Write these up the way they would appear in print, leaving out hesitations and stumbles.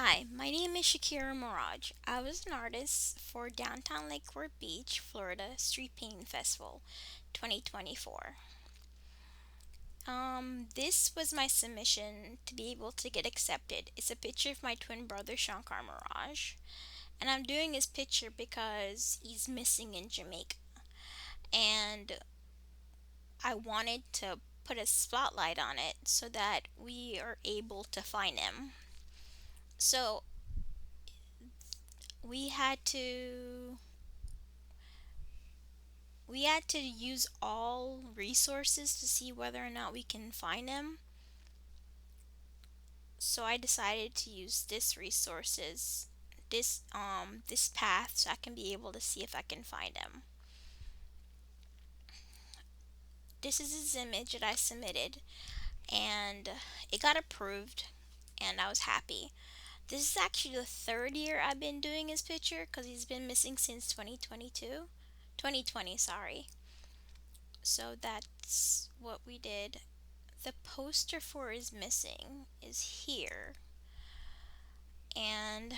Hi, my name is Shakeera Maragh. I was an artist for Downtown Lake Worth Beach, Florida Street Painting Festival 2024. This was my submission to be able to get accepted. It's a picture of my twin brother Shankar Maragh, and I'm doing his picture because he's missing in Jamaica, and I wanted to put a spotlight on it so that we are able to find him. So we had to we had to use all resources to see whether or not we can find him. So I decided to use this path so I can be able to see if I can find him. This is his image that I submitted and it got approved and I was happy. This is actually the third year I've been doing his picture because he's been missing since 2020, sorry. So that's what we did. The poster for is missing is here, and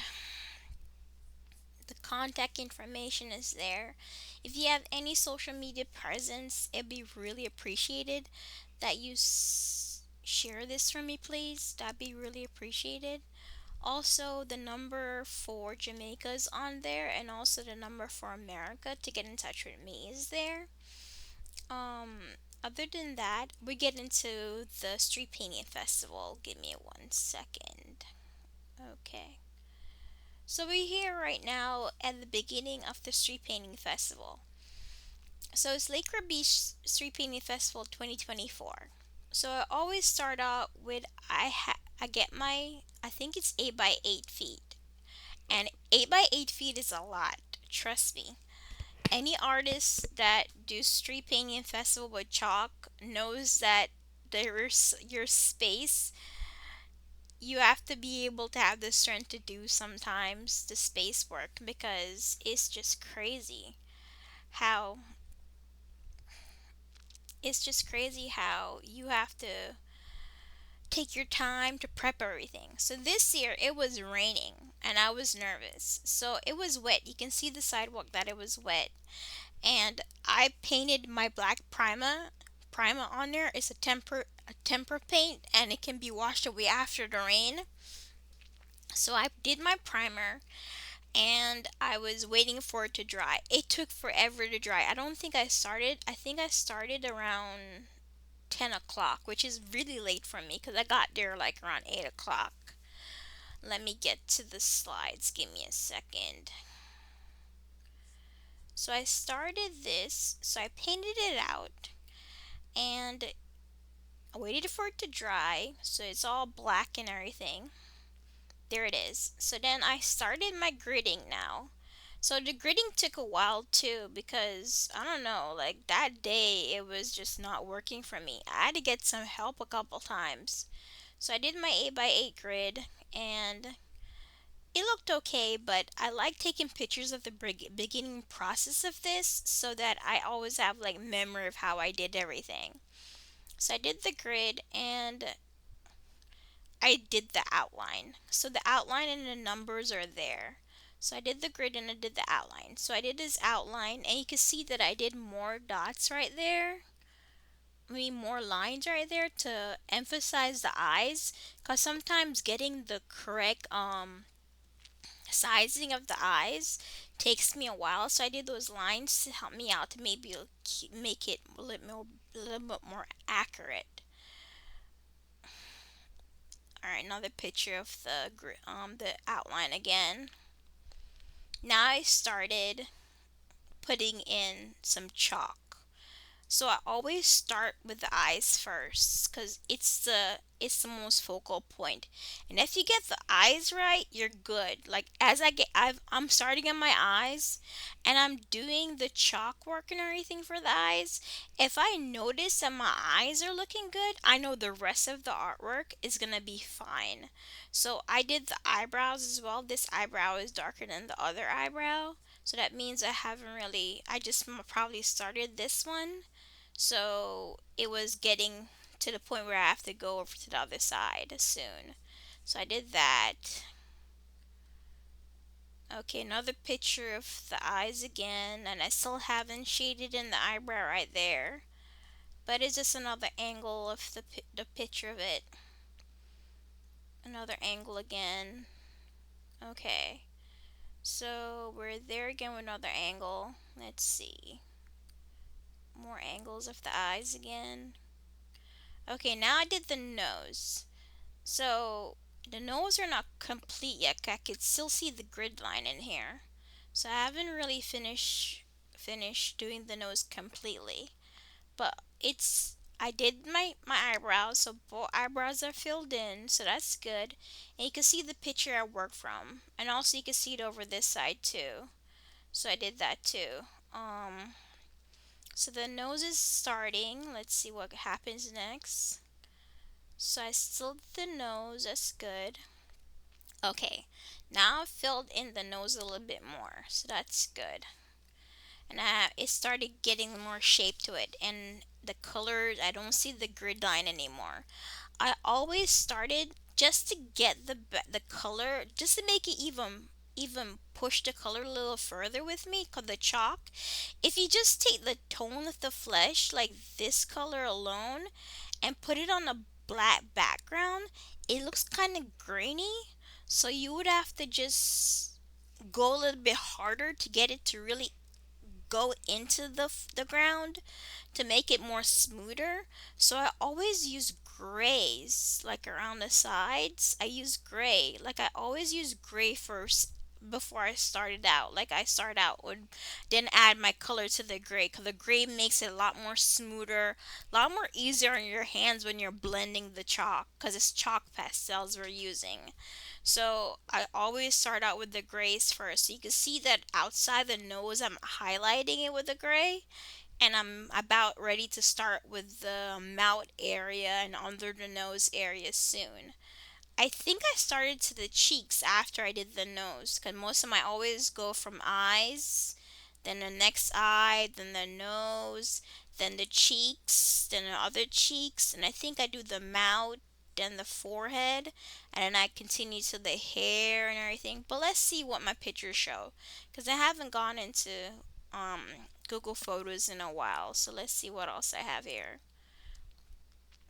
the contact information is there. If you have any social media presence, it'd be really appreciated that you share this for me, please. That'd be really appreciated. Also, the number for Jamaica is on there, and also the number for America to get in touch with me is there. Other than that, we get into the street painting festival. Give me 1 second. Okay. So we're here right now at the beginning of the street painting festival. So it's Laker Beach Street Painting Festival 2024. So I always start out with I get my I think it's 8 by 8 feet. And 8 by 8 feet is a lot. Trust me. Any artist that do street painting festival with chalk knows that there's your space. You have to be able to have the strength to do sometimes the space work because how it's just crazy how you have to take your time to prep everything. So this year it was raining and I was nervous. So it was wet. You can see the sidewalk that it was wet. And I painted my black primer on there. It's a temper paint and it can be washed away after the rain. So I did my primer and I was waiting for it to dry. It took forever to dry. I think I started around 10 o'clock, which is really late for me because I got there like around 8 o'clock. Let me get to the slides. Give me a second. So I started this, so I painted it out and I waited for it to dry so it's all black and everything. There it is. So then I started my gridding now. So the gridding took a while too because I don't know, like that day it was just not working for me. I had to get some help a couple times. So I did my 8 by 8 grid and it looked okay, but I like taking pictures of the beginning process of this so that I always have like memory of how I did everything. So I did the grid and I did the outline. So the outline and the numbers are there. So I did the grid and I did the outline. So I did this outline and you can see that I did more dots right there. I mean more lines right there to emphasize the eyes because sometimes getting the correct sizing of the eyes takes me a while. So I did those lines to help me out to maybe make it a little bit more accurate. All right, another picture of the outline again. Now I started putting in some chalk. So I always start with the eyes first cuz it's the most focal point. And if you get the eyes right, you're good. Like as I'm starting on my eyes and I'm doing the chalk work and everything for the eyes. If I notice that my eyes are looking good, I know the rest of the artwork is going to be fine. So I did the eyebrows as well. This eyebrow is darker than the other eyebrow. So that means I just probably started this one. So it was getting to the point where I have to go over to the other side soon. So I did that. Okay, another picture of the eyes again, and I still haven't shaded in the eyebrow right there. But it's just another angle of the picture of it. Another angle again. Okay. So we're there again with another angle. Let's see. More angles of the eyes again. Okay, now I did the nose. So the nose are not complete yet. I could still see the grid line in here. So I haven't really finished doing the nose completely. But it's I did my eyebrows, so both eyebrows are filled in, so that's good. And you can see the picture I worked from, and also you can see it over this side too. So I did that too. So the nose is starting. Let's see what happens next. So I still did the nose. That's good. Okay, now I filled in the nose a little bit more, so that's good. And it started getting more shape to it, and the colors, I don't see the grid line anymore. I always started just to get the color, just to make it even push the color a little further with me, cause the chalk, if you just take the tone of the flesh like this color alone and put it on a black background, it looks kind of grainy. So you would have to just go a little bit harder to get it to really go into the ground to make it more smoother. So I always use grays, like around the sides. I use gray. Like I always use gray first before I started out. Like I start out with, then add my color to the gray, because the gray makes it a lot more smoother, a lot more easier on your hands when you're blending the chalk, because it's chalk pastels we're using. So I always start out with the grays first. So you can see that outside the nose, I'm highlighting it with the gray, and I'm about ready to start with the mouth area and under the nose area soon. I think I started to the cheeks after I did the nose, because most of my always go from eyes, then the next eye, then the nose, then the cheeks, then the other cheeks, and I think I do the mouth, then the forehead, and then I continue to the hair and everything. But let's see what my pictures show, because I haven't gone into um, Google Photos in a while. So let's see what else I have here.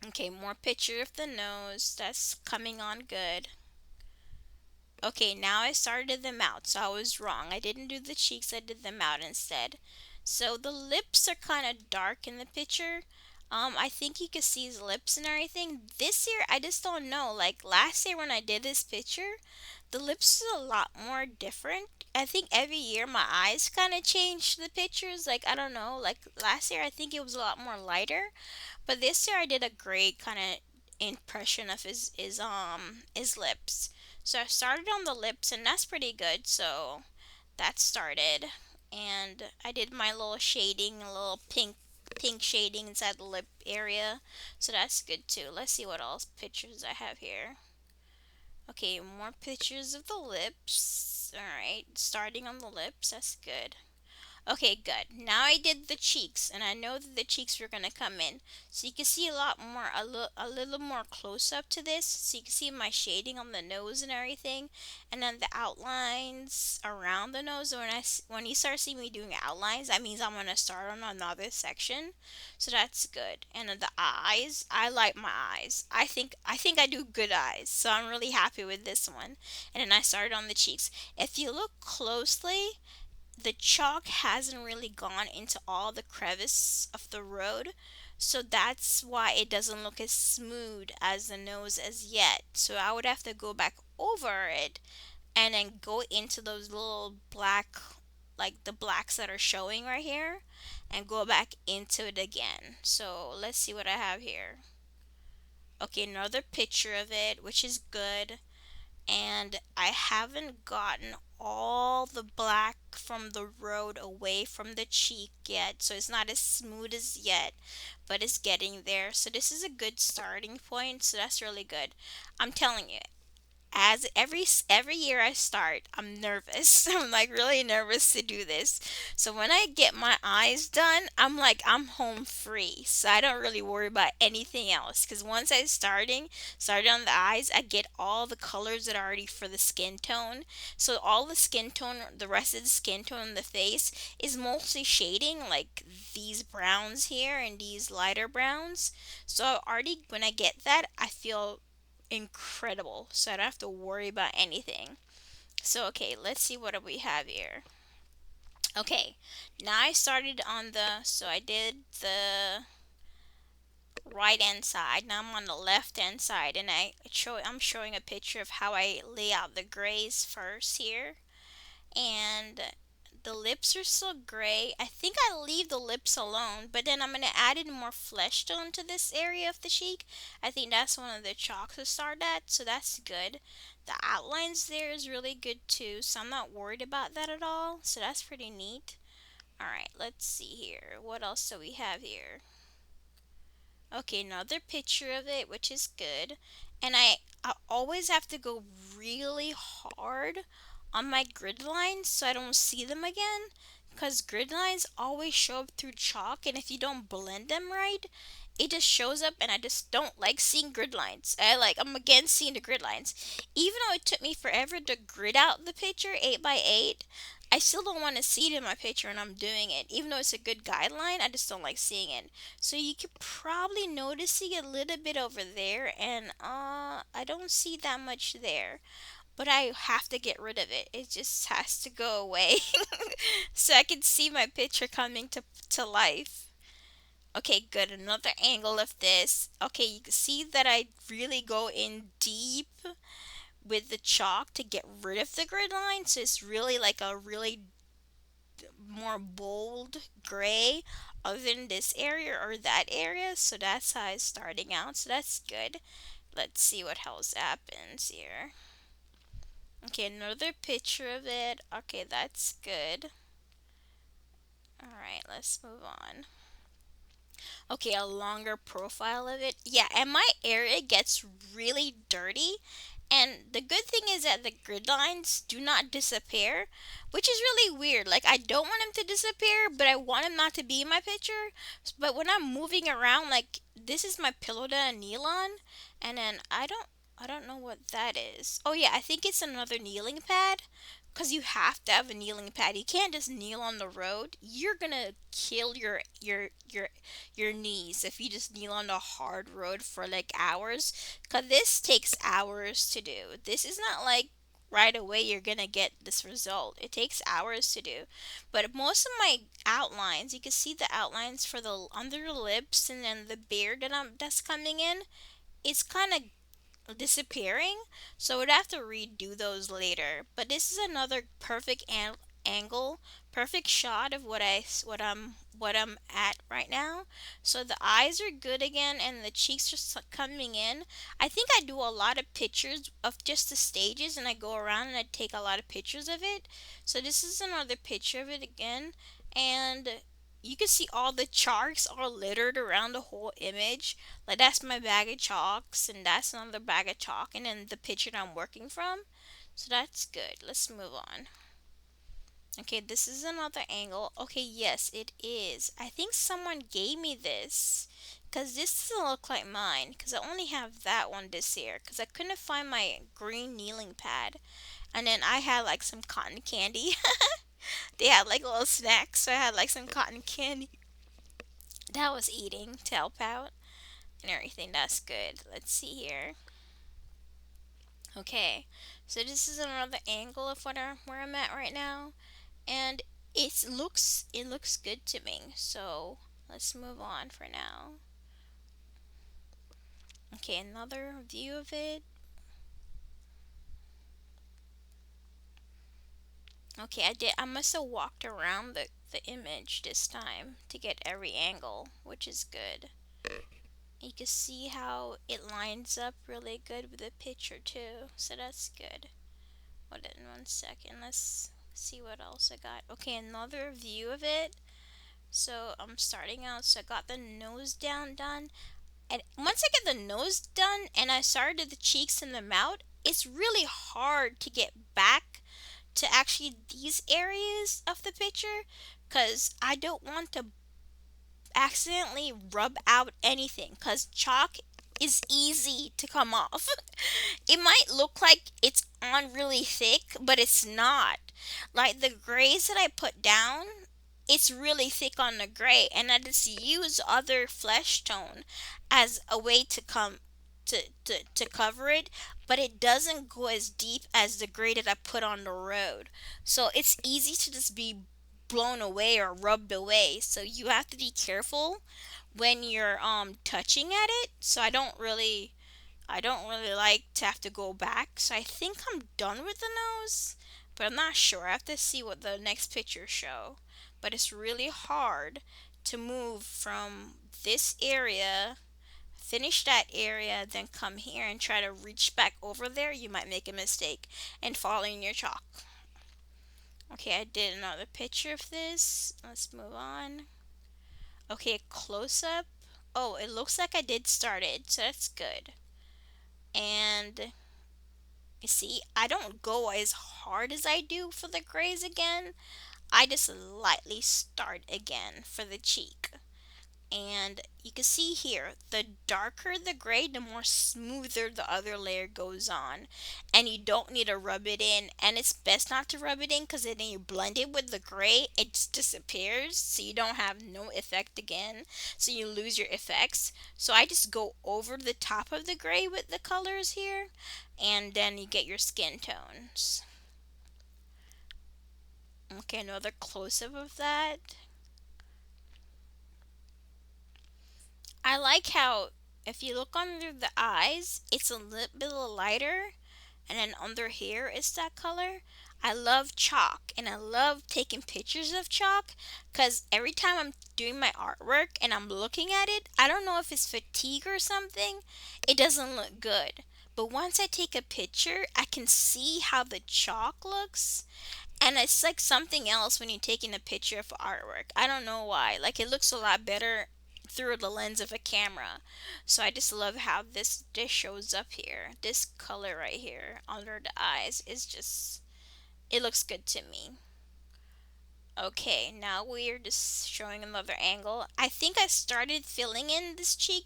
Okay, more picture of the nose. That's coming on good. Okay, now I started the mouth, so I was wrong. I didn't do the cheeks, I did the mouth instead. So the lips are kind of dark in the picture. I think you can see his lips and everything. This year, I just don't know. Like last year when I did this picture, the lips is a lot more different. I think every year my eyes kind of change the pictures. Like I don't know. Like last year, I think it was a lot more lighter. But this year I did a great kind of impression of his lips. So I started on the lips, and that's pretty good. So that started, and I did my little shading, a little pink shading inside the lip area. So that's good too. Let's see what else pictures I have here. Okay, more pictures of the lips. All right, starting on the lips. That's good. Okay, good. Now I did the cheeks, and I know that the cheeks were gonna come in. So you can see a lot more, a little more close up to this. So you can see my shading on the nose and everything, and then the outlines around the nose. So when you start seeing me doing outlines, that means I'm gonna start on another section. So that's good. And then the eyes, I like my eyes. I think I do good eyes. So I'm really happy with this one. And then I started on the cheeks. If you look closely, the chalk hasn't really gone into all the crevice of the road, so that's why it doesn't look as smooth as the nose as yet. So I would have to go back over it and then go into those little black, like the blacks that are showing right here, and go back into it again. So let's see what I have here. Okay, another picture of it, which is good, and I haven't gotten all the black from the road away from the cheek yet, so it's not as smooth as yet, but it's getting there. So this is a good starting point, so that's really good. I'm telling you, as every year I start, I'm nervous. I'm like really nervous to do this. So when I get my eyes done, I'm like I'm home free. So I don't really worry about anything else cuz once I started on the eyes, I get all the colors that are already for the skin tone. So all the skin tone, the rest of the skin tone on the face is mostly shading like these browns here and these lighter browns. So already when I get that, I feel incredible. So I don't have to worry about anything. So okay, let's see what we have here. Okay, now I started on so I did the right hand side. Now I'm on the left hand side, and I'm showing a picture of how I lay out the grays first here. And the lips are still gray. I think I leave the lips alone, but then I'm going to add in more flesh tone to this area of the cheek. I think that's one of the chalks to start at, so that's good. The outlines there is really good too, so I'm not worried about that at all. So that's pretty neat. Alright, let's see here. What else do we have here? Okay, another picture of it, which is good. And I always have to go really hard on my grid lines so I don't see them again. Because grid lines always show up through chalk, and if you don't blend them right, it just shows up, and I just don't like seeing grid lines. I'm against seeing the grid lines. Even though it took me forever to grid out the picture 8 by 8, I still don't want to see it in my picture when I'm doing it. Even though it's a good guideline, I just don't like seeing it. So you could probably notice it a little bit over there, and I don't see that much there. But I have to get rid of it. It just has to go away so I can see my picture coming to life. Okay, good. Another angle of this. Okay, you can see that I really go in deep with the chalk to get rid of the grid line. So it's really like a really more bold gray other than this area or that area. So that's how it's starting out. So that's good. Let's see what else happens here. Okay, another picture of it. Okay, that's good. Alright, let's move on. Okay, a longer profile of it. Yeah, and my area gets really dirty. And the good thing is that the grid lines do not disappear, which is really weird. Like, I don't want them to disappear, but I want them not to be in my picture. But when I'm moving around, like, this is my pillow that I kneel on, and then I don't know what that is. Oh yeah, I think it's another kneeling pad. Cause you have to have a kneeling pad. You can't just kneel on the road. You're gonna kill your knees if you just kneel on the hard road for like hours. Cause this takes hours to do. This is not like right away you're gonna get this result. It takes hours to do. But most of my outlines, you can see the outlines for the under the lips and then the beard that's coming in. It's kind of disappearing, so we'd have to redo those later. But this is another perfect angle, perfect shot of what I'm at right now. So the eyes are good again, and the cheeks are coming in. I think I do a lot of pictures of just the stages, and I go around and I take a lot of pictures of it. So this is another picture of it again, and you can see all the chalks are littered around the whole image. Like that's my bag of chalks, and that's another bag of chalk, and then the picture that I'm working from. So that's good. Let's move on. Okay, this is another angle. Okay, yes, it is. I think someone gave me this because this doesn't look like mine because I only have that one this year because I couldn't find my green kneeling pad. And then I had like some cotton candy. They had like little snacks, so I had like some cotton candy that I was eating to help out and everything. That's good. Let's see here. Okay, so this is another angle of where I'm at right now, and it looks good to me. So let's move on for now. Okay, another view of it. Okay, I must have walked around the image this time to get every angle, which is good. You can see how it lines up really good with the picture too, so that's good. Hold on 1 second, let's see what else I got. Okay, another view of it. So I'm starting out, so I got the nose down done. And once I get the nose done and I started the cheeks and the mouth, it's really hard to get back to actually these areas of the picture because I don't want to accidentally rub out anything because chalk is easy to come off. It might look like it's on really thick, but it's not. Like the grays that I put down, it's really thick on the gray, and I just use other flesh tone as a way to come to cover it, but it doesn't go as deep as the gray that I put on the road. So it's easy to just be blown away or rubbed away. So you have to be careful when you're touching at it. So I don't really like to have to go back. So I think I'm done with the nose, but I'm not sure. I have to see what the next pictures show. But it's really hard to move from this area, finish that area, then come here and try to reach back over there. You might make a mistake and fall in your chalk. Okay, I did another picture of this. Let's move on. Okay, close up. Oh, it looks like I did start it, so that's good. And you see, I don't go as hard as I do for the grays again. I just lightly start again for the cheek. And you can see here, the darker the gray, the more smoother the other layer goes on. And you don't need to rub it in. And it's best not to rub it in because then you blend it with the gray, it just disappears. So you don't have no effect again. So you lose your effects. So I just go over the top of the gray with the colors here. And then you get your skin tones. Okay, another close-up of that. I like how if you look under the eyes, it's a little bit lighter, and then under here is that color. I love chalk, and I love taking pictures of chalk because every time I'm doing my artwork and I'm looking at it, I don't know if it's fatigue or something, it doesn't look good. But once I take a picture, I can see how the chalk looks, and it's like something else when you're taking a picture of artwork. I don't know why. Like it looks a lot better through the lens of a camera. So I just love how this shows up here. This color right here under the eyes is just, it looks good to me. Okay, now we're just showing another angle. I think I started filling in this cheek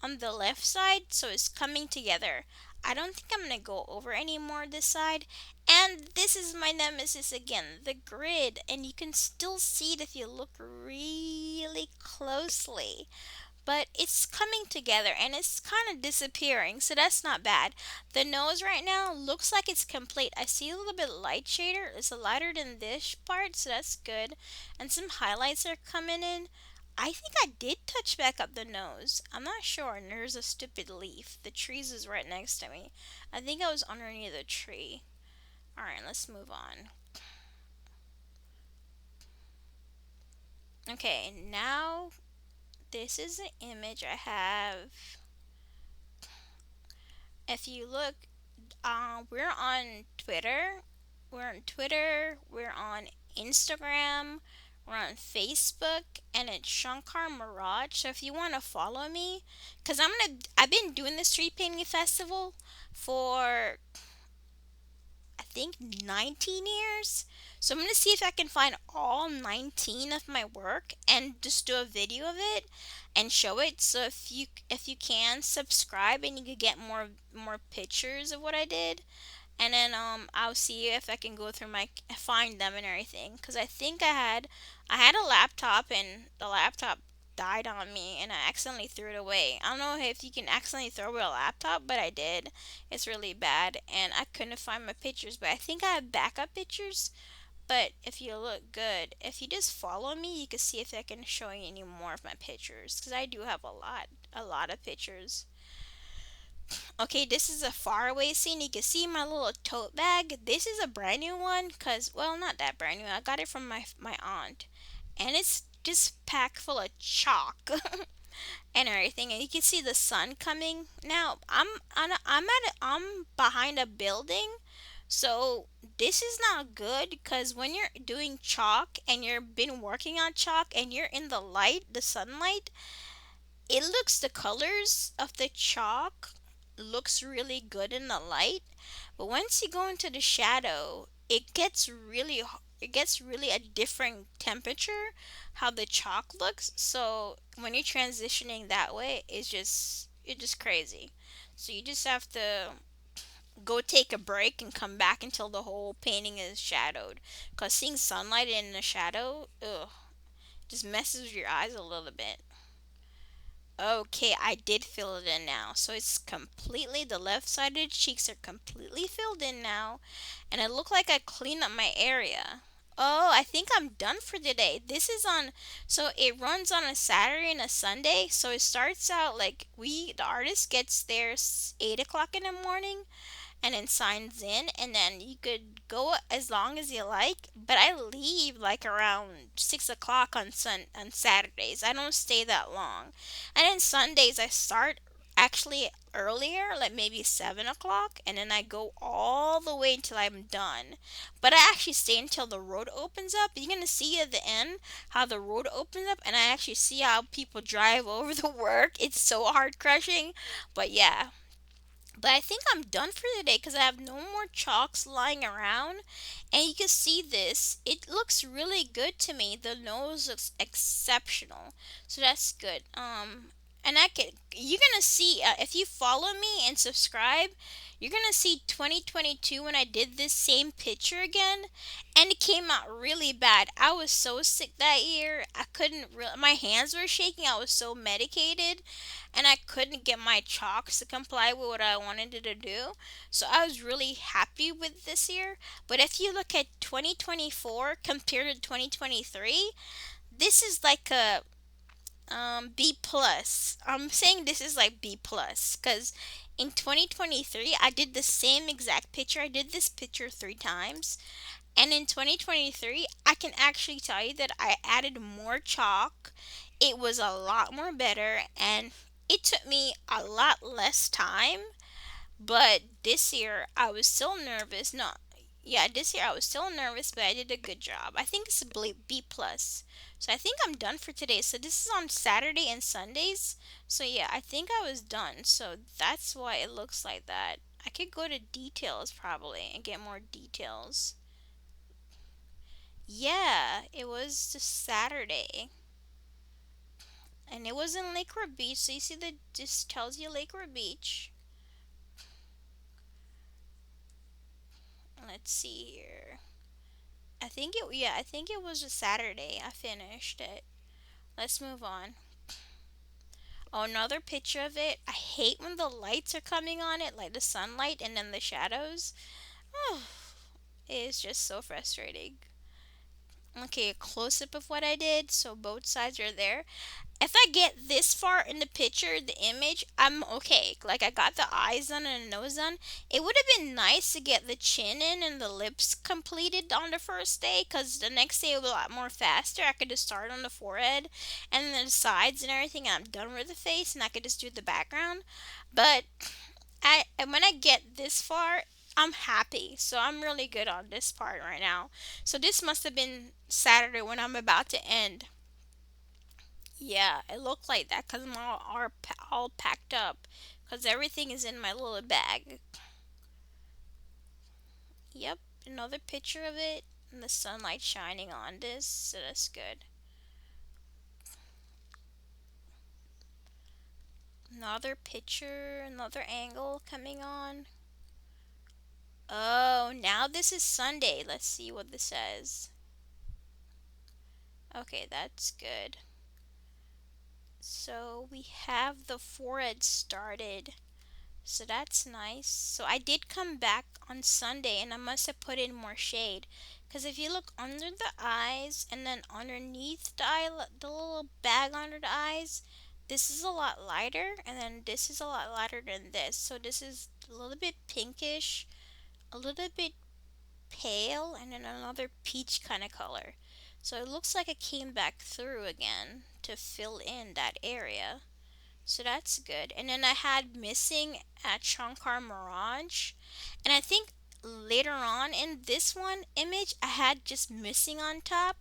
on the left side, so it's coming together. I don't think I'm gonna go over anymore this side. And this is my nemesis again, the grid. And you can still see it if you look really closely. But it's coming together and it's kind of disappearing, so that's not bad. The nose right now looks like it's complete. I see a little bit light shader. It's lighter than this part, so that's good. And some highlights are coming in. I think I did touch back up the nose. I'm not sure. And there's a stupid leaf. The trees is right next to me. I think I was underneath the tree. Alright, let's move on. Okay, now this is an image I have. If you look, we're on Twitter. We're on Instagram. We're on Facebook, and it's Shankar Maragh. So if you want to follow me, cause I've been doing the street painting festival for I think 19 years. So I'm gonna see if I can find all 19 of my work and just do a video of it and show it. So if you can subscribe and you can get more pictures of what I did, and then I'll see if I can go through my find them and everything. Cause I had a laptop and the laptop died on me and I accidentally threw it away. I don't know if you can accidentally throw away a laptop, but I did. It's really bad and I couldn't find my pictures, but I think I have backup pictures. But if you look good, if you just follow me, you can see if I can show you any more of my pictures because I do have a lot of pictures. Okay, this is a faraway scene. You can see my little tote bag. This is a brand new one because, well, not that brand new. I got it from my aunt. And it's just packed full of chalk and everything. And you can see the sun coming. Now, I'm behind a building. So, this is not good because when you're doing chalk and you've been working on chalk and you're in the light, the sunlight, it looks the colors of the chalk looks really good in the light, but once you go into the shadow, it gets really a different temperature how the chalk looks. So when you're transitioning that way, it's just crazy. So you just have to go take a break and come back until the whole painting is shadowed. Cause seeing sunlight in the shadow, ugh, just messes with your eyes a little bit. Okay, I did fill it in now. So it's completely, the left sided cheeks are completely filled in now. And it looked like I cleaned up my area. Oh, I think I'm done for today. This is on, so it runs on a Saturday and a Sunday. So it starts out like the artist gets there 8 o'clock in the morning and then signs in, and then you could go as long as you like, but I leave like around 6 o'clock on Saturdays. I don't stay that long. And then Sundays I start actually earlier, like maybe 7 o'clock, and then I go all the way until I'm done. But I actually stay until the road opens up. You're gonna see at the end how the road opens up, and I actually see how people drive over the work. It's so heart crushing. But yeah, but I think I'm done for the day because I have no more chalks lying around. And you can see this. It looks really good to me. The nose looks exceptional. So that's good. And you're gonna see, if you follow me and subscribe, you're gonna see 2022 when I did this same picture again, and it came out really bad. I was so sick that year. I couldn't my hands were shaking. I was so medicated, and I couldn't get my chalks to comply with what I wanted it to do. So I was really happy with this year. But if you look at 2024 compared to 2023, this is like a B plus. I'm saying this is like B plus because in 2023 I did the same exact picture. I did this picture 3 times, and in 2023 I can actually tell you that I added more chalk. It was a lot more better, and it took me a lot less time. But this year I was still nervous. No, yeah, this year I was still nervous, but I did a good job. I think it's a B plus. So I think I'm done for today. So this is on Saturday and Sundays. So yeah, I think I was done. So that's why it looks like that. I could go to details probably and get more details. Yeah, it was just Saturday. And it was in Lakewood Beach. So you see that this tells you Lakewood Beach. Let's see here. I think it was a Saturday I finished it. Let's move on. Oh, another picture of it. I hate when the lights are coming on it, like the sunlight and then the shadows. Oh, it is just so frustrating. Okay, a close up of what I did. So both sides are there. If I get this far in the picture, the image, I'm okay. Like I got the eyes done and the nose done. It would have been nice to get the chin in and the lips completed on the first day, because the next day it was a lot more faster. I could just start on the forehead and then the sides and everything, and I'm done with the face, and I could just do the background. But and when I get this far, I'm happy. So I'm really good on this part right now. So this must have been Saturday when I'm about to end. Yeah, it looked like that because I'm all packed up because everything is in my little bag. Yep, another picture of it and the sunlight shining on this, so that's good. Another picture, another angle coming on. Oh, now this is Sunday. Let's see what this says. Okay, that's good. So we have the forehead started. So that's nice. So I did come back on Sunday and I must have put in more shade. Because if you look under the eyes and then underneath the little bag under the eyes, this is a lot lighter, and then this is a lot lighter than this. So this is a little bit pinkish, a little bit pale, and then another peach kind of color. So it looks like it came back through again to fill in that area. So that's good. And then I had missing at Shankar Mirage. And I think later on in this one image, I had just missing on top.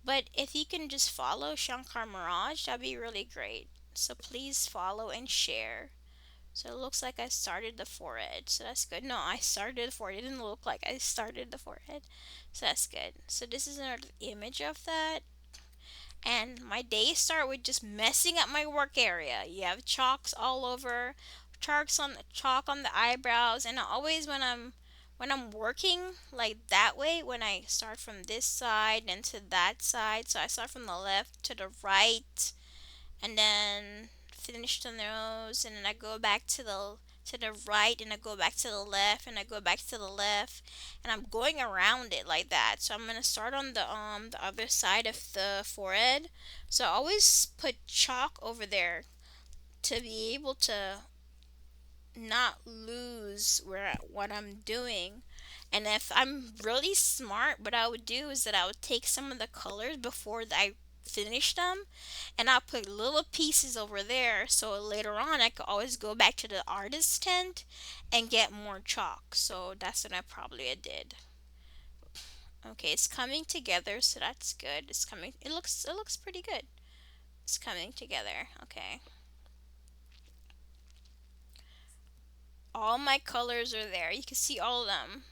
But if you can just follow Shankar Mirage, that'd be really great. So please follow and share. So it looks like I started the forehead. So that's good. No, I started the forehead. It didn't look like I started the forehead. So that's good. So this is another image of that. And my days start with just messing up my work area. You have chalks all over, chalk on the eyebrows, and always when I'm working like that way, when I start from this side and to that side, so I start from the left to the right, and then finish the nose, and then I go back to the right, and I go back to the left, and I go back to the left, and I'm going around it like that. So I'm gonna start on the other side of the forehead. So I always put chalk over there to be able to not lose where what I'm doing. And if I'm really smart, what I would do is that I would take some of the colors before I finish them, and I'll put little pieces over there so later on I could always go back to the artist's tent and get more chalk. So that's what I probably did. Okay, it's coming together, so that's good. It's coming. It looks pretty good. It's coming together. Okay. All my colors are there. You can see all of them.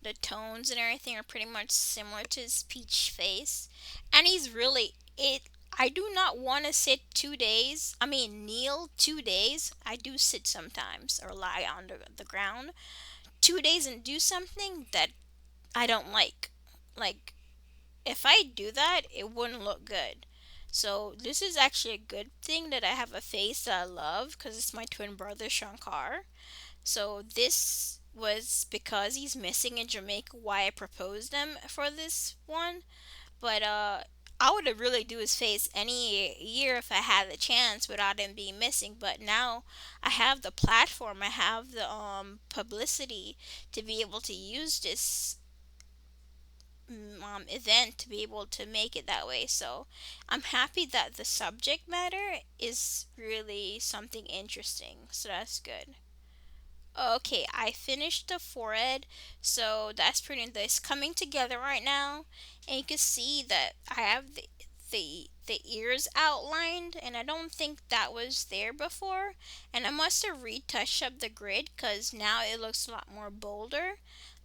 The tones and everything are pretty much similar to his peach face. And he's really it I do not want to sit 2 days. I mean kneel 2 days. I do sit sometimes or lie on the ground 2 days and do something that I don't like. Like if I do that, it wouldn't look good. So this is actually a good thing that I have a face that I love because it's my twin brother Shankar. So this was because he's missing in Jamaica why I proposed him for this one. But I would have really do his face any year if I had the chance without him being missing. But now I have the platform, I have the publicity to be able to use this event to be able to make it that way. So I'm happy that the subject matter is really something interesting. So that's good. Okay, I finished the forehead, so that's pretty. It's coming together right now, and you can see that I have the ears outlined, and I don't think that was there before. And I must have retouched up the grid because now it looks a lot more bolder.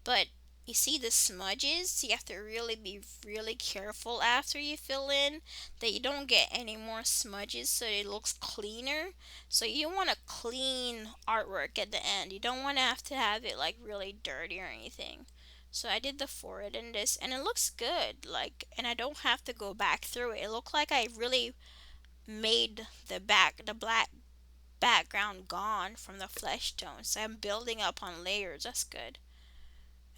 But you see the smudges, so you have to really be really careful after you fill in that you don't get any more smudges, so it looks cleaner. So you want a clean artwork at the end. You don't want to have it like really dirty or anything. So I did the forehead in this and it looks good. Like and I don't have to go back through it. It looked like I really made the black background gone from the flesh tone. So I'm building up on layers. That's good.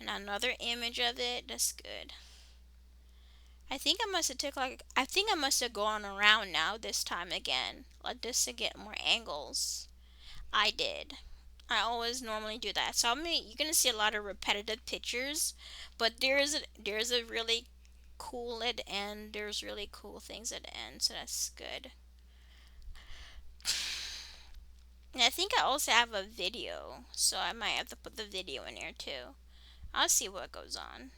And another image of it. That's good. I think I must have gone around now this time again. Like this to get more angles. I did. I always normally do that. So I mean, you're gonna see a lot of repetitive pictures, but there's a really cool at the end. There's really cool things at the end, so that's good. And I think I also have a video, so I might have to put the video in there too. I'll see what goes on.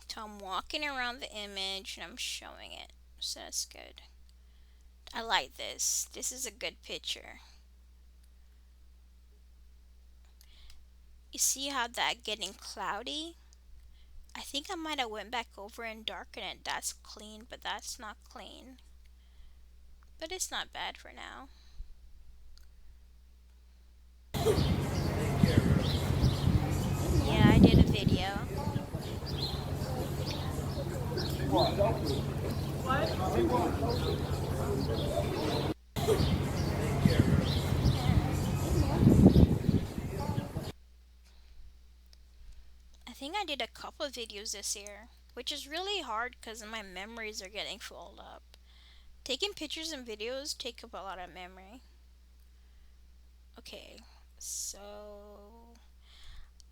So I'm walking around the image and I'm showing it, so that's good. I like this. This is a good picture. You see how that getting cloudy? I think I might have went back over and darkened it. That's clean, but that's not clean. But it's not bad for now. Yeah, I did a video. I think I did a couple of videos this year, which is really hard because my memories are getting filled up. Taking pictures and videos take up a lot of memory. Okay, so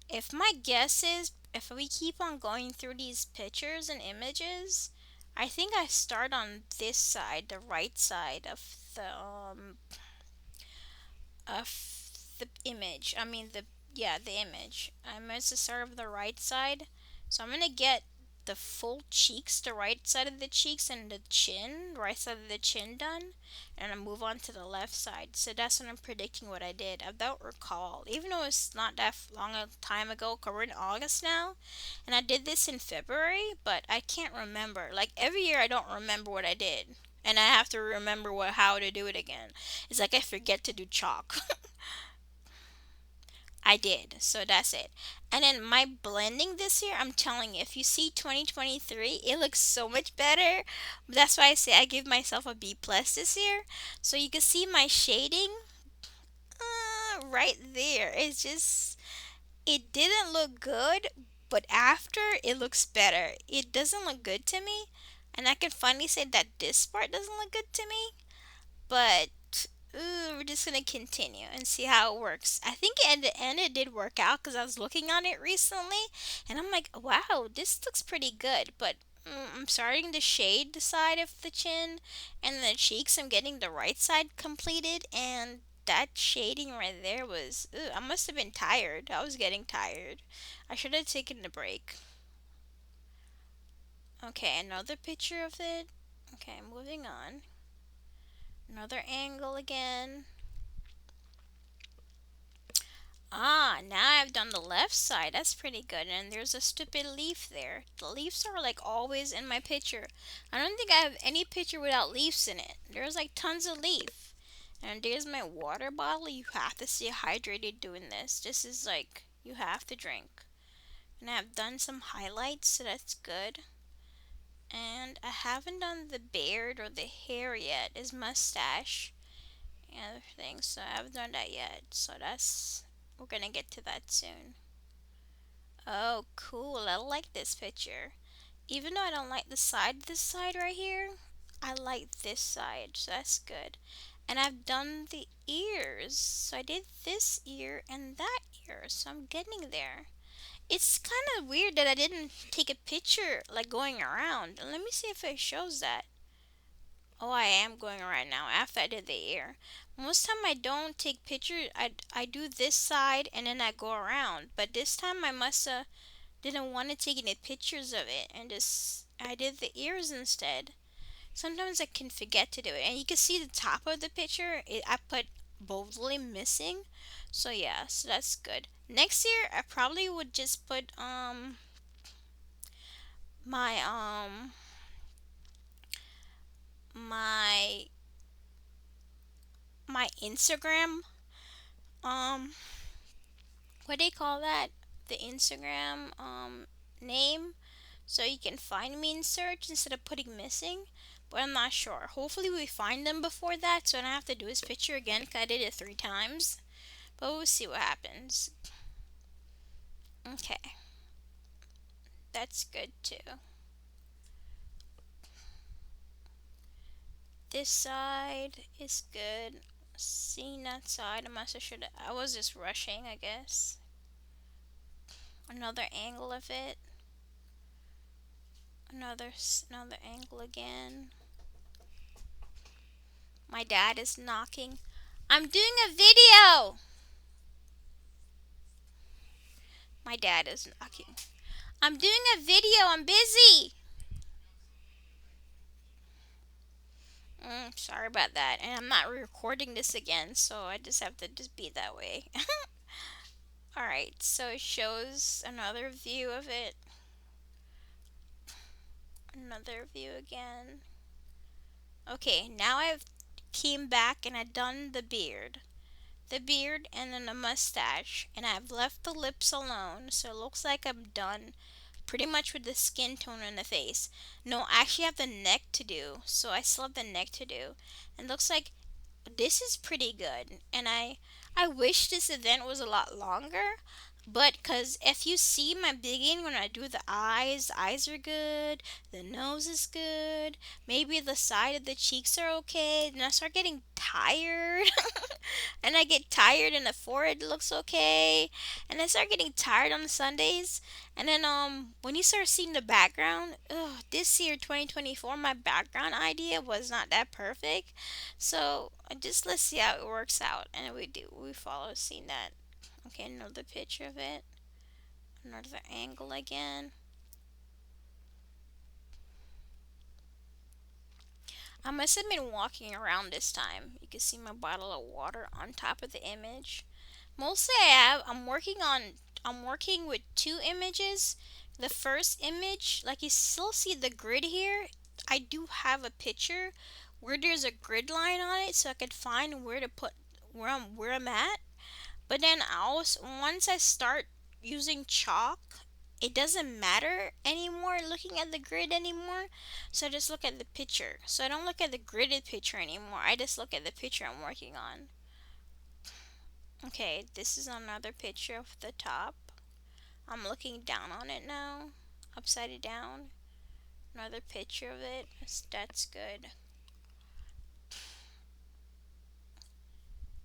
if my guess is if we keep on going through these pictures and images, I think I start on this side, the right side of the image. I mean the image. I'm going to start of the right side. So I'm gonna get the full cheeks, the right side of the cheeks, and the chin, right side of the chin done, and I move on to the left side. So that's what I'm predicting what I did. I don't recall, even though it's not that long a time ago, 'cause we're in August now, and I did this in February, but I can't remember. Like every year, I don't remember what I did, and I have to remember how to do it again. It's like I forget to do chalk. I did. So that's it. And then my blending this year, I'm telling you, if you see 2023, it looks so much better. That's why I say I give myself a B plus this year. So you can see my shading right there. It's just, it didn't look good, but after it looks better. It doesn't look good to me. And I can finally say that this part doesn't look good to me. But we're just gonna continue and see how it works. I think at the end it did work out because I was looking on it recently, and I'm like, wow, this looks pretty good. But I'm starting to shade the side of the chin and the cheeks. I'm getting the right side completed, and that shading right there was. I must have been tired. I was getting tired. I should have taken a break. Okay, another picture of it. Okay, moving on. Another angle again. Ah, now I've done the left side. That's pretty good. And there's a stupid leaf there. The leaves are like always in my picture. I don't think I have any picture without leaves in it. There's like tons of leaf. And there's my water bottle. You have to stay hydrated doing this. This is like, you have to drink. And I've done some highlights, so that's good. And I haven't done the beard or the hair yet. Is mustache and other things. So I haven't done that yet. So that's, we're gonna get to that soon. Oh, cool. I like this picture. Even though I don't like this side right here, I like this side, so that's good. And I've done the ears. So I did this ear and that ear, so I'm getting there. It's kind of weird that I didn't take a picture like going around. Let me see if it shows that. Oh, I am going around now after I did the ear. Most time I don't take pictures. I do this side and then I go around. But this time I must have didn't want to take any pictures of it and just I did the ears instead. Sometimes I can forget to do it, and you can see the top of the picture. I put boldly missing, so yeah, so that's good. Next year, I probably would just put my my my Instagram what do you call that? The Instagram name, so you can find me in search instead of putting missing. But I'm not sure. Hopefully we find them before that, so I don't have to do his picture again. 'Cause I did it 3 times. But we'll see what happens. Okay, that's good too. This side is good. Seeing that side, I must have should. I was just rushing, I guess. Another angle of it. Another angle again. My dad is knocking. I'm doing a video. My dad is knocking. I'm doing a video. I'm busy. Sorry about that. And I'm not recording this again, so I just have to just be that way. Alright, so it shows another view of it. Another view again. Okay, now I've came back and I've done the beard. The beard and then the mustache. And I've left the lips alone, so it looks like I'm done pretty much with the skin tone on the face. No, I actually have the neck to do, so I still have the neck to do. And it looks like this is pretty good. And I wish this event was a lot longer, but because if you see my beginning when I do the eyes are good, the nose is good, maybe the side of the cheeks are okay, then I start getting tired. And I get tired and the forehead looks okay, and I start getting tired on the Sundays. And then when you start seeing the background, this year 2024, my background idea was not that perfect. So just let's see how it works out, and we follow seeing that. Okay, another picture of it, another angle again. I must have been walking around this time. You can see my bottle of water on top of the image. Mostly I'm working with two images. The first image, like you still see the grid here. I do have a picture where there's a grid line on it so I could find where to put where I'm at. But then I also once I start using chalk, it doesn't matter anymore looking at the grid anymore. So I just look at the picture. So I don't look at the gridded picture anymore. I just look at the picture I'm working on. Okay, this is another picture of the top. I'm looking down on it now, upside it down. Another picture of it. That's good.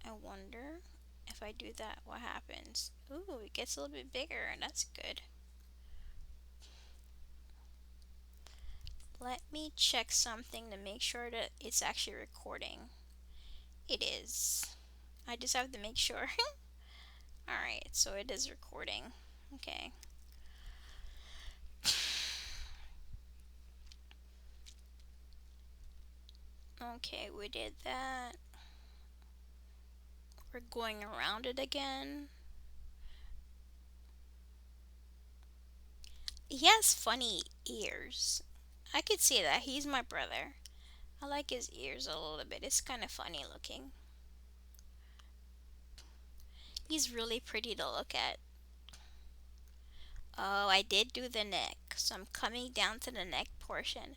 I wonder if I do that, what happens? Ooh, it gets a little bit bigger, and that's good. Let me check something to make sure that it's actually recording. It is. I just have to make sure. Alright, so it is recording. Okay. Okay, we did that. We're going around it again. He has funny ears. I could see that. He's my brother. I like his ears a little bit. It's kind of funny looking. He's really pretty to look at. Oh, I did do the neck. So I'm coming down to the neck portion.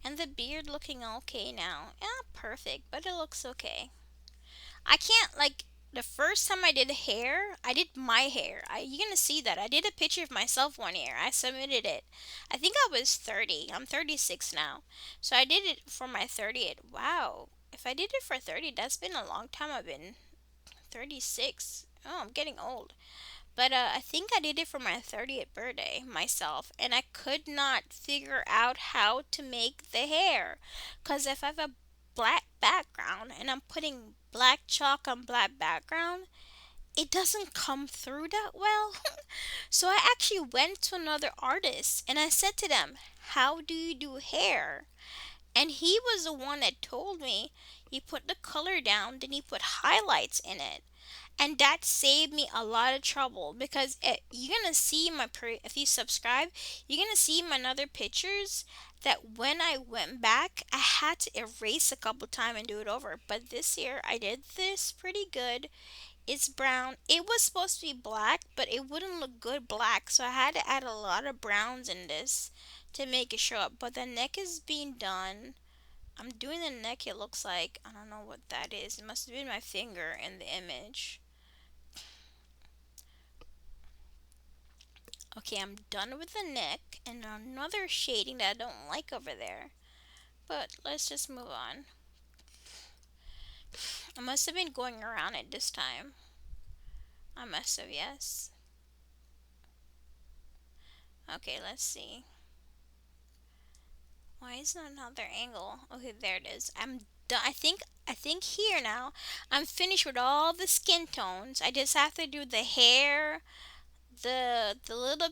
And the beard looking okay now. Yeah, perfect, but it looks okay. I can't like the first time I did hair, I did my hair. You're gonna see that. I did a picture of myself one year. I submitted it. I think I was 30. I'm 36 now. So I did it for my 30th. Wow. If I did it for 30, that's been a long time. I've been 36. Oh, I'm getting old. But I think I did it for my 30th birthday myself, and I could not figure out how to make the hair. Because if I have a black background and I'm putting black chalk on black background, it doesn't come through that well. So I actually went to another artist and I said to them, how do you do hair? And he was the one that told me he put the color down, then he put highlights in it, and that saved me a lot of trouble because you're gonna see if you subscribe, you're gonna see my other pictures that when I went back I had to erase a couple times and do it over, but this year I did this pretty good. It's brown. It was supposed to be black, but it wouldn't look good black, so I had to add a lot of browns in this to make it show up. But the neck is being done. I'm doing the neck. It looks like I don't know what that is. It must have been my finger in the image. Okay, I'm done with the neck and another shading that I don't like over there. But let's just move on. I must have been going around it this time. I must have, yes. Okay, let's see. Why is there another angle? Okay, there it is. I'm done. I think here now I'm finished with all the skin tones. I just have to do the hair, the little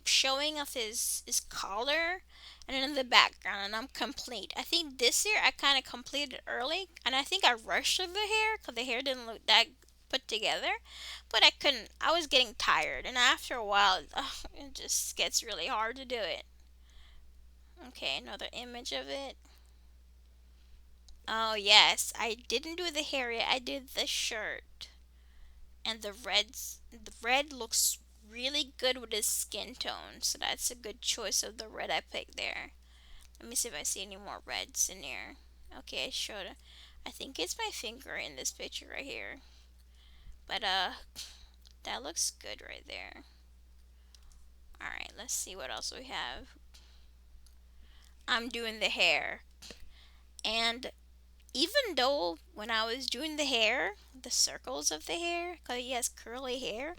showing of his collar, and then the background, and I'm complete. I think this year I kind of completed early, and I think I rushed with the hair because the hair didn't look that put together, but I couldn't. I was getting tired, and after a while, it just gets really hard to do it. Okay, another image of it. Oh yes, I didn't do the hair yet. I did the shirt, and the red looks really good with his skin tone, so that's a good choice of the red I picked there. Let me see if I see any more reds in here. Okay, I showed it. I think it's my finger in this picture right here. But that looks good right there. Alright, let's see what else we have. I'm doing the hair. And even though when I was doing the hair, the circles of the hair, because he has curly hair,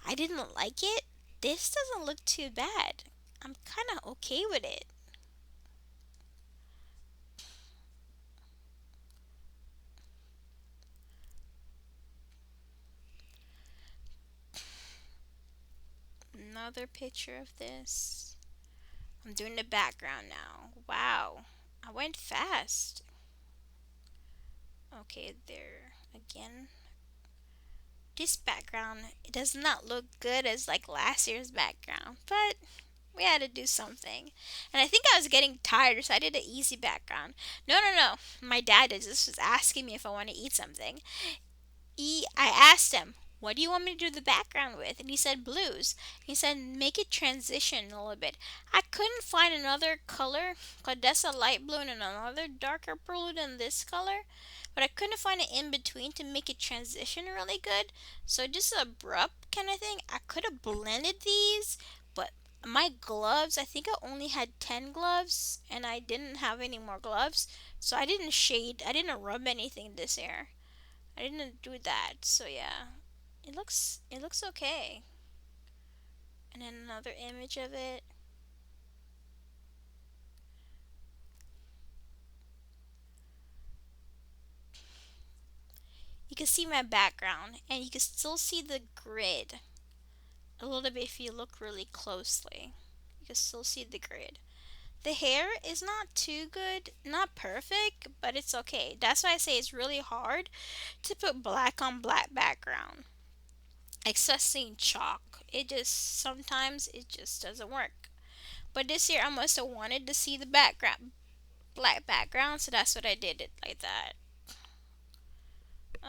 I didn't like it. This doesn't look too bad. I'm kind of okay with it. Another picture of this. I'm doing the background now. Wow, I went fast. Okay, there again. This background, it does not look good as like last year's background, but we had to do something. And I think I was getting tired, so I did an easy background. No, no, no. My dad is just was asking me if I want to eat something. I asked him, "What do you want me to do the background with?" And he said blues. He said make it transition a little bit. I couldn't find another color, cause that's a light blue and another darker blue than this color. But I couldn't find an in between to make it transition really good. So just abrupt kind of thing. I could have blended these, but my gloves, I think I only had 10 gloves and I didn't have any more gloves. So I didn't shade, I didn't rub anything this air. I didn't do that, so yeah. It looks okay. And then another image of it. You can see my background and you can still see the grid a little bit if you look really closely. You can still see the grid. The hair is not too good, not perfect, but it's okay. That's why I say it's really hard to put black on black background. Especially in chalk. It just sometimes it just doesn't work. But this year I must have wanted to see the background black background, so that's what I did it like that.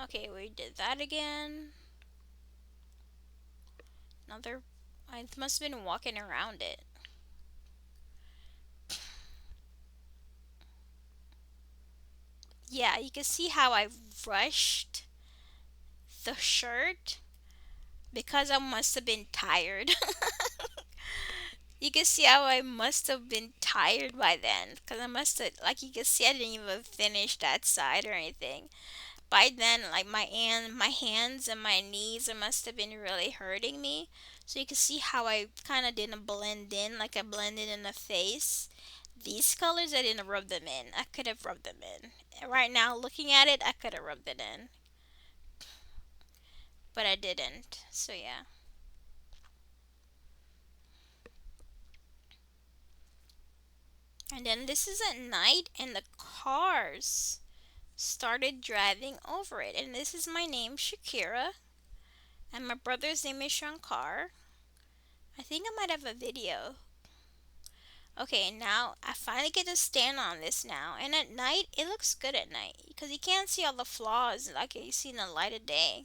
Okay, we did that again. Another, I must have been walking around it. Yeah, you can see how I rushed the shirt because I must have been tired. You can see how I must have been tired by then because I must have, like, you can see I didn't even finish that side or anything. By then, like my hands and my knees, it must have been really hurting me. So you can see how I kind of didn't blend in, like I blended in the face. These colors, I didn't rub them in. I could have rubbed them in. Right now, looking at it, I could have rubbed it in, but I didn't. So yeah. And then this is at night, and the cars started driving over it. And this is my name, Shakira, and my brother's name is Shankar. I think I might have a video. Okay, now I finally get to stand on this now. And at night, it looks good at night because you can't see all the flaws like you see in the light of day.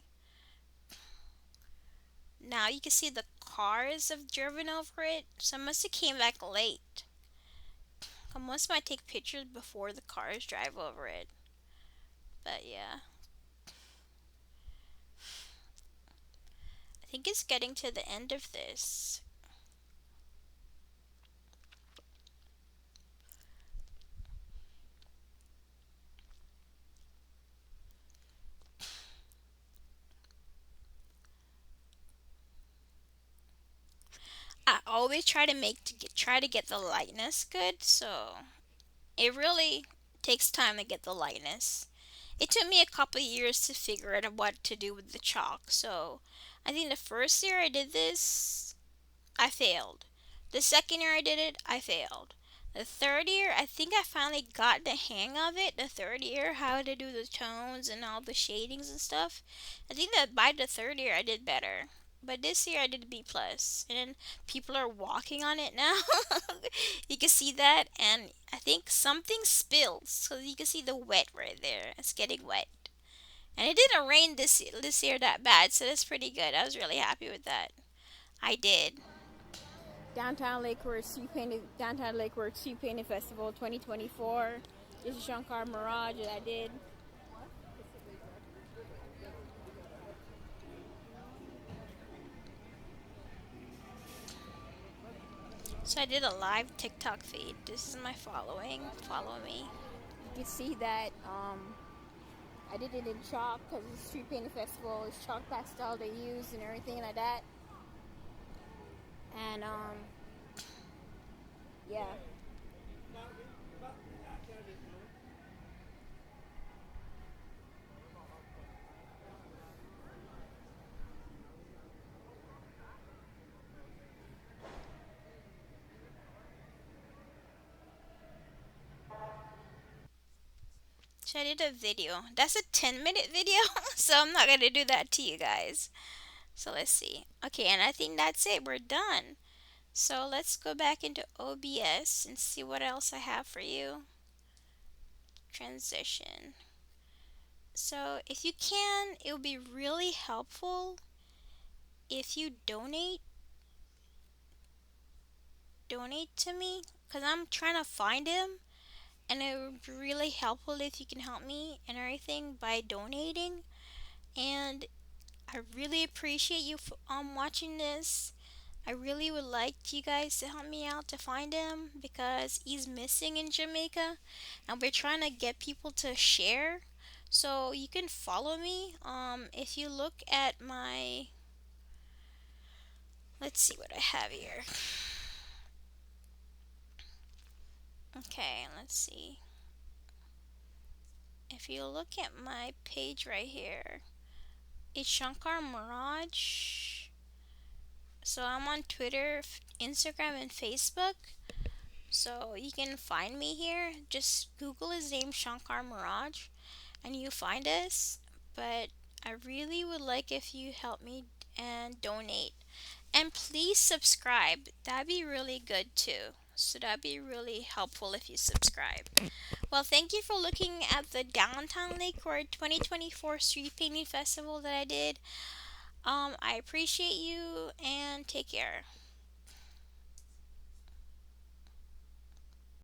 Now you can see the cars have driven over it. So I must have came back late. I must might take pictures before the cars drive over it. But yeah, I think it's getting to the end of this. I always try to try to get the lightness good, so it really takes time to get the lightness. It took me a couple years to figure out what to do with the chalk. So I think the first year I did this, I failed. The second year I did it, I failed. The third year, I think I finally got the hang of it. The third year, how to do the tones and all the shadings and stuff. I think that by the third year, I did better. But this year, I did B plus, and then people are walking on it now. You can see that, and I think something spills, so you can see the wet right there. It's getting wet, and it didn't rain this year that bad, so that's pretty good. I was really happy with that. I did. Downtown Lake Worth Street Painting Festival 2024. This is Shankar Maragh that I did. So I did a live TikTok feed. This is my following. Follow me. You can see that I did it in chalk because it's street painting festival. It's chalk pastel they use and everything like that. And yeah. So I did a video. That's a 10-minute video, so I'm not gonna do that to you guys. So let's see. Okay, and I think that's it. We're done. So let's go back into OBS and see what else I have for you. Transition. So if you can, it would be really helpful if you donate to me, because I'm trying to find him, and it would be really helpful if you can help me and everything by donating. And I really appreciate you watching this. I really would like you guys to help me out to find him because he's missing in Jamaica, and we're trying to get people to share. So you can follow me. If you look at my, let's see what I have here. Okay, let's see. If you look at my page right here, it's Shankar Maragh. So I'm on Twitter, Instagram, and Facebook. So you can find me here. Just Google his name, Shankar Maragh, and you find us. But I really would like if you help me and donate. And please subscribe. That'd be really good too. So that'd be really helpful if you subscribe. Well, thank you for looking at the Downtown Lakeward 2024 Street Painting Festival that I did. I appreciate you and take care.